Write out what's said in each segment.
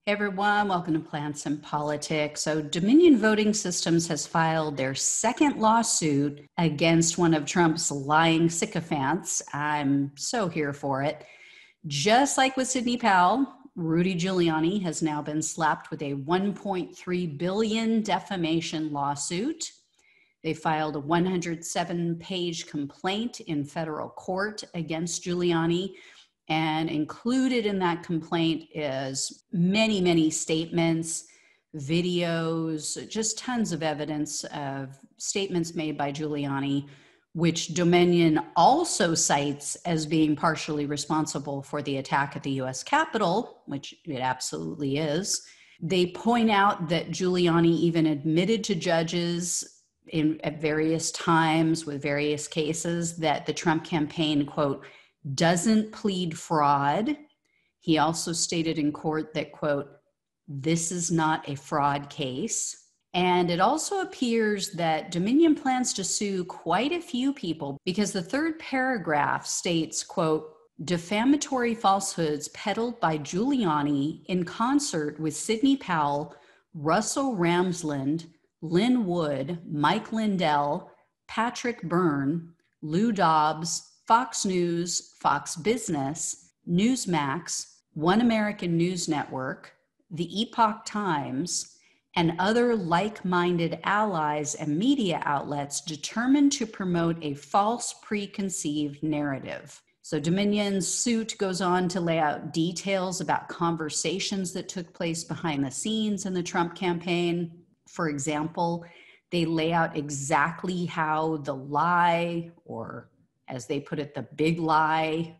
Hey everyone, welcome to Plants and Politics. So Dominion Voting Systems has filed their second lawsuit against one of Trump's lying sycophants. I'm so here for it. Just like with Sidney Powell, Rudy Giuliani has now been slapped with a $1.3 billion defamation lawsuit. They filed a 107-page complaint in federal court against Giuliani. And included in that complaint is many statements, videos, just tons of evidence of statements made by Giuliani, which Dominion also cites as being partially responsible for the attack at the U.S. Capitol, which it absolutely is. They point out that Giuliani even admitted to judges at various times with various cases that the Trump campaign, quote, doesn't plead fraud. He also stated in court that, quote, this is not a fraud case. And it also appears that Dominion plans to sue quite a few people because the third paragraph states, quote, defamatory falsehoods peddled by Giuliani in concert with Sidney Powell, Russell Ramsland, Lynn Wood, Mike Lindell, Patrick Byrne, Lou Dobbs, Fox News, Fox Business, Newsmax, One American News Network, The Epoch Times, and other like-minded allies and media outlets determined to promote a false preconceived narrative. So Dominion's suit goes on to lay out details about conversations that took place behind the scenes in the Trump campaign. For example, they lay out exactly how the lie, or as they put it, the big lie,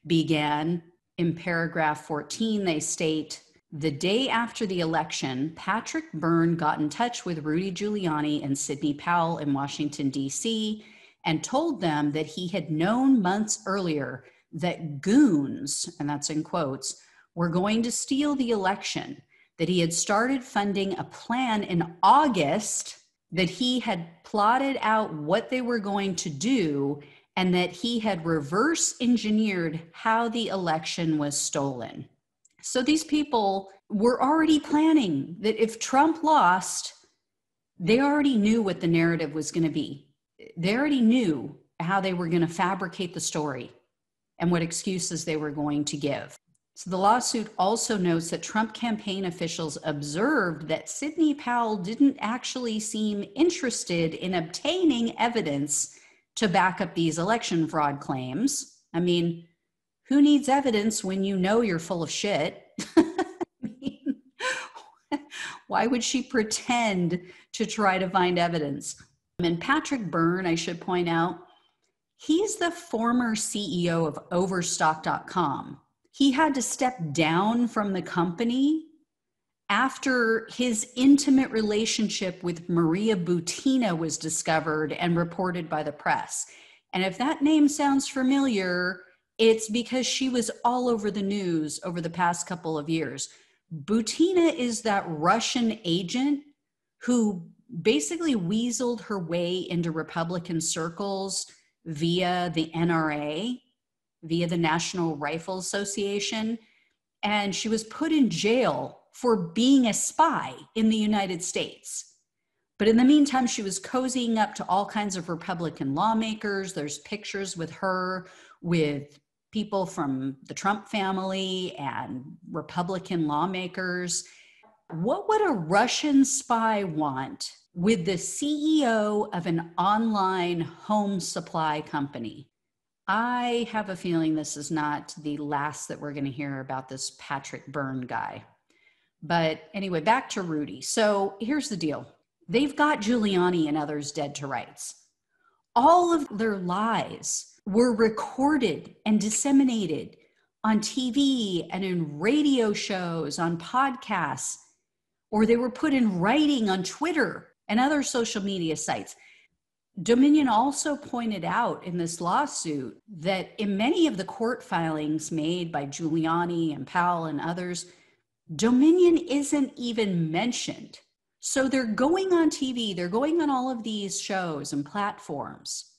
began. In paragraph 14, they state, the day after the election, Patrick Byrne got in touch with Rudy Giuliani and Sidney Powell in Washington, D.C., and told them that he had known months earlier that goons, and that's in quotes, were going to steal the election, that he had started funding a plan in August, that he had plotted out what they were going to do, and that he had reverse engineered how the election was stolen. So these people were already planning that if Trump lost, they already knew what the narrative was going to be. They already knew how they were going to fabricate the story and what excuses they were going to give. So the lawsuit also notes that Trump campaign officials observed that Sidney Powell didn't actually seem interested in obtaining evidence to back up these election fraud claims. I mean, who needs evidence when you know you're full of shit? I mean, why would she pretend to try to find evidence? And Patrick Byrne, I should point out, he's the former CEO of Overstock.com. He had to step down from the company after his intimate relationship with Maria Butina was discovered and reported by the press. And if that name sounds familiar, it's because she was all over the news over the past couple of years. Butina is that Russian agent who basically weaseled her way into Republican circles via the NRA, via the National Rifle Association, and she was put in jail for being a spy in the United States. But in the meantime, she was cozying up to all kinds of Republican lawmakers. There's pictures with her with people from the Trump family and Republican lawmakers. What would a Russian spy want with the CEO of an online home supply company? I have a feeling this is not the last that we're going to hear about this Patrick Byrne guy. But anyway, back to Rudy. So here's the deal. They've got Giuliani and others dead to rights. All of their lies were recorded and disseminated on TV and in radio shows, on podcasts, or they were put in writing on Twitter and other social media sites. Dominion also pointed out in this lawsuit that in many of the court filings made by Giuliani and Powell and others, Dominion isn't even mentioned. So they're going on TV, they're going on all of these shows and platforms,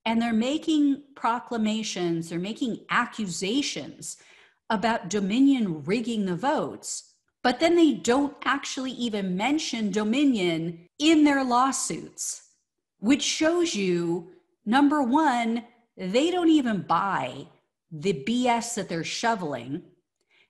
and they're making proclamations, they're making accusations about Dominion rigging the votes, but then they don't actually even mention Dominion in their lawsuits, which shows you, number one, they don't even buy the BS that they're shoveling.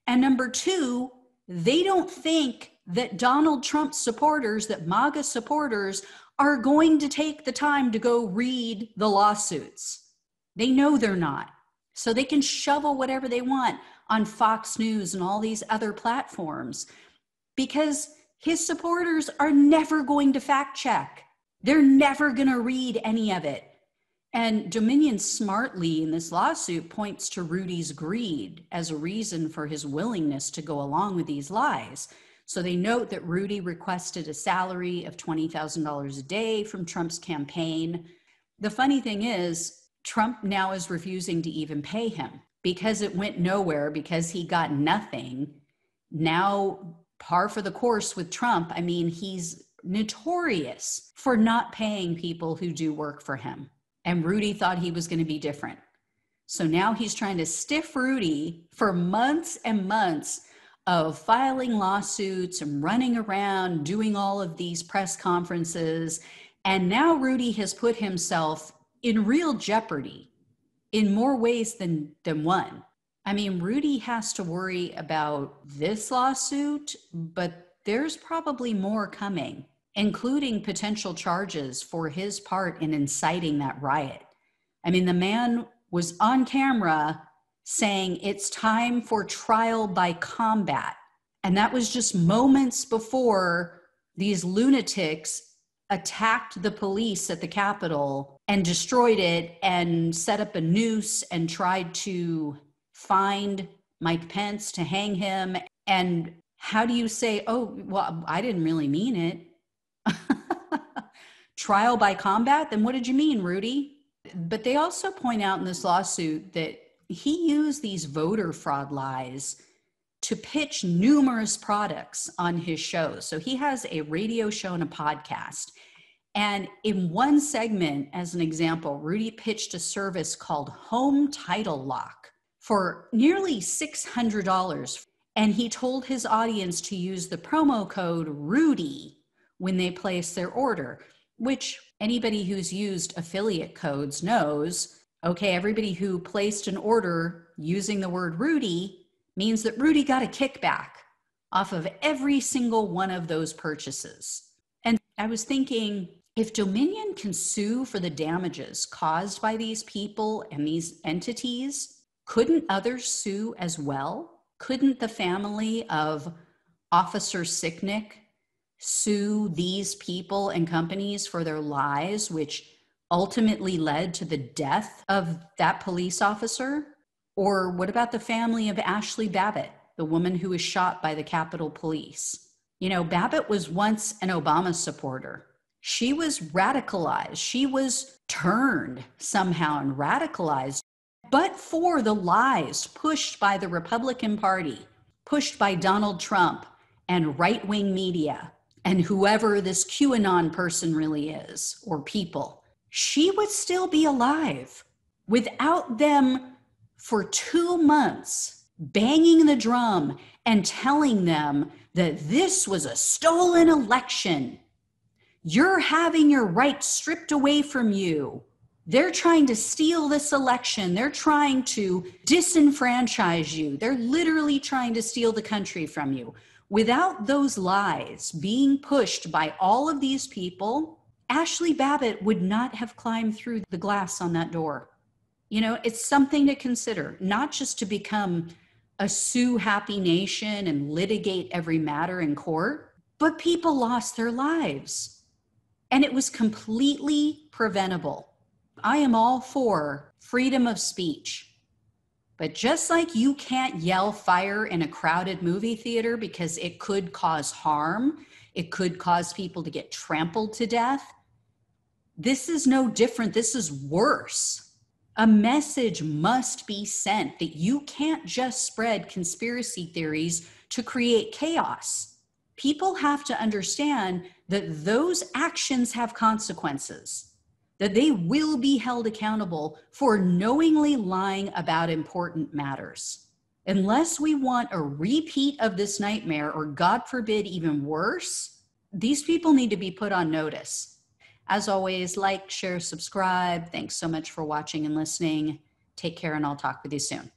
And number two, they don't think that Donald Trump supporters, that MAGA supporters, are going to take the time to go read the lawsuits. They know they're not. So they can shovel whatever they want on Fox News and all these other platforms because his supporters are never going to fact check. They're never going to read any of it. And Dominion smartly in this lawsuit points to Rudy's greed as a reason for his willingness to go along with these lies. So they note that Rudy requested a salary of $20,000 a day from Trump's campaign. The funny thing is, Trump now is refusing to even pay him because it went nowhere, because he got nothing. Now, par for the course with Trump. I mean, he's notorious for not paying people who do work for him. And Rudy thought he was going to be different. So now he's trying to stiff Rudy for months and months of filing lawsuits and running around, doing all of these press conferences. And now Rudy has put himself in real jeopardy in more ways than one. I mean, Rudy has to worry about this lawsuit, but there's probably more coming, including potential charges for his part in inciting that riot. I mean, the man was on camera saying it's time for trial by combat. And that was just moments before these lunatics attacked the police at the Capitol and destroyed it and set up a noose and tried to find Mike Pence to hang him. And how do you say, oh, well, I didn't really mean it? Trial by combat? Then what did you mean, Rudy? But they also point out in this lawsuit that he used these voter fraud lies to pitch numerous products on his shows. So he has a radio show and a podcast. And in one segment, as an example, Rudy pitched a service called Home Title Lock for nearly $600. And he told his audience to use the promo code Rudy when they place their order, which anybody who's used affiliate codes knows, okay, everybody who placed an order using the word Rudy means that Rudy got a kickback off of every single one of those purchases. And I was thinking, if Dominion can sue for the damages caused by these people and these entities, couldn't others sue as well? Couldn't the family of Officer Sicknick sue these people and companies for their lies, which ultimately led to the death of that police officer? Or what about the family of Ashley Babbitt, the woman who was shot by the Capitol Police? You know, Babbitt was once an Obama supporter. She was radicalized. She was turned somehow and radicalized, but for the lies pushed by the Republican Party, pushed by Donald Trump and right-wing media, and whoever this QAnon person really is, or people, she would still be alive without them for 2 months banging the drum and telling them that this was a stolen election. You're having your rights stripped away from you. They're trying to steal this election. They're trying to disenfranchise you. They're literally trying to steal the country from you. Without those lies being pushed by all of these people, Ashley Babbitt would not have climbed through the glass on that door. You know, it's something to consider, not just to become a sue-happy nation and litigate every matter in court, but people lost their lives. And it was completely preventable. I am all for freedom of speech. But just like you can't yell fire in a crowded movie theater because it could cause harm, it could cause people to get trampled to death, this is no different. This is worse. A message must be sent that you can't just spread conspiracy theories to create chaos. People have to understand that those actions have consequences, that they will be held accountable for knowingly lying about important matters. Unless we want a repeat of this nightmare, or God forbid, even worse, these people need to be put on notice. As always, like, share, subscribe. Thanks so much for watching and listening. Take care, and I'll talk with you soon.